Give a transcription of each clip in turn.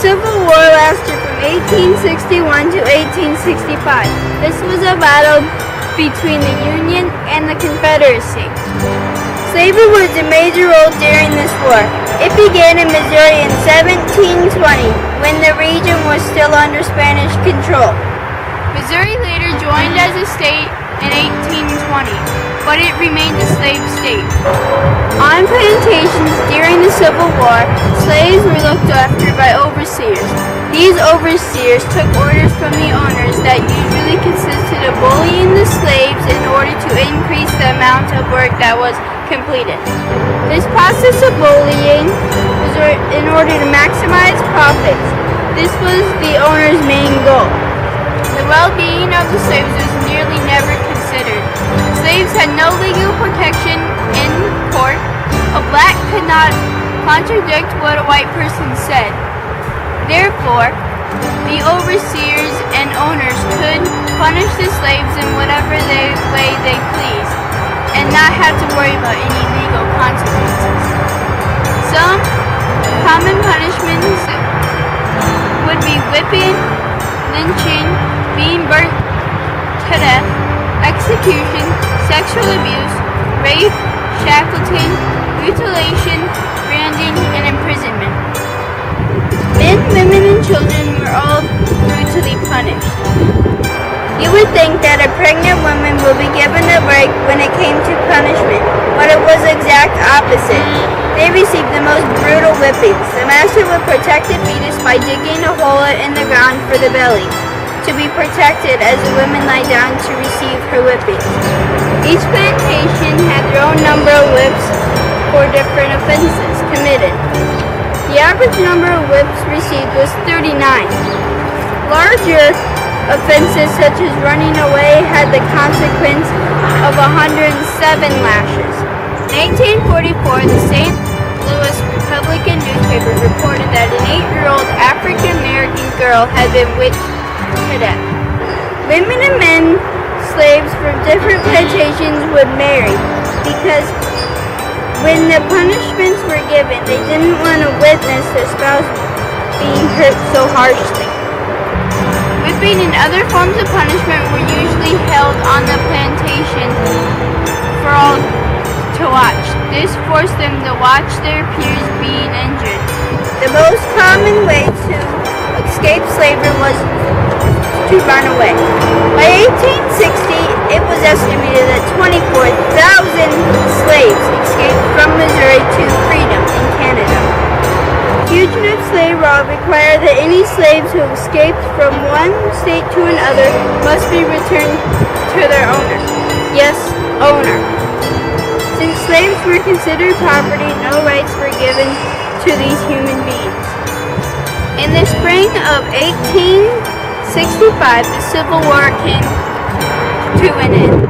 Civil War lasted from 1861 to 1865. This was a battle between the Union and the Confederacy. Slavery was a major role during this war. It began in Missouri in 1720, when the region was still under Spanish control. Missouri later joined as a state in 1820, but it remained a slave state. On plantations during the Civil War, slaves were looked after by overseers. These overseers took orders from the owners that usually consisted of bullying the slaves in order to increase the amount of work that was completed. This process of bullying was in order to maximize profits. This was the owner's main goal. The well-being of the slaves was nearly never considered. Slaves had no legal protection in court. A black could not contradict what a white person said. Therefore, the overseers and owners could punish the slaves in whatever way they pleased, and not have to worry about any legal consequences. Some common punishments would be whipping, lynching, being burnt to death, execution, sexual abuse, rape, shackleton, mutilation, branding, and imprisonment. Men, women, and children were all brutally punished. You would think that a pregnant woman would be given a break when it came to punishment, but it was the exact opposite. They received the most brutal whippings. The master would protect the fetus by digging a hole in the ground for the belly, to be protected as the women lie down to receive her whippings. Each plantation had their own number of whips for different offenses committed. The average number of whips received was 39. Larger offenses such as running away had the consequence of 107 lashes. In 1844, the St. Louis Republican newspaper reported that an 8-year-old African-American girl had been whipped to death. Women and men, slaves from different plantations would marry because when the punishments were given, they didn't want to witness their spouse being hurt so harshly. Whipping and other forms of punishment were usually held on the plantation for all to watch. This forced them to watch their peers being injured. The most common way to escape slavery was to run away. By 1860, it was estimated that 24,000 slaves escaped from Missouri to freedom in Canada. Fugitive slave law required that any slaves who escaped from one state to another must be returned to their owner. Yes, owner. Since slaves were considered property, no rights were given to these human beings. In the spring of 1865, the Civil War came to an end.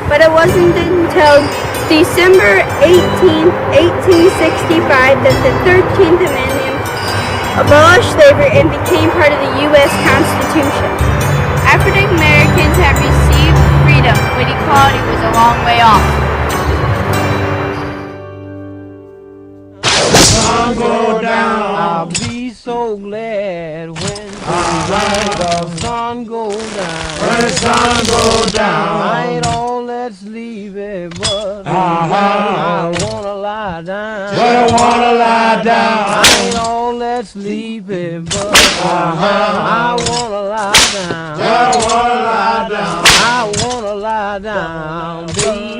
But it wasn't until December 18, 1865 that the 13th Amendment abolished slavery and became part of the U.S. Constitution. African Americans have received freedom, but equality was a long way off. Sun go down. I'll be so glad when the sun goes down. When the sun go down. I ain't all that sleepy, but I wanna lie down. Well, I wanna lie down. I ain't all that sleepy, but I wanna lie down. Well, I wanna lie down. I wanna lie down, baby.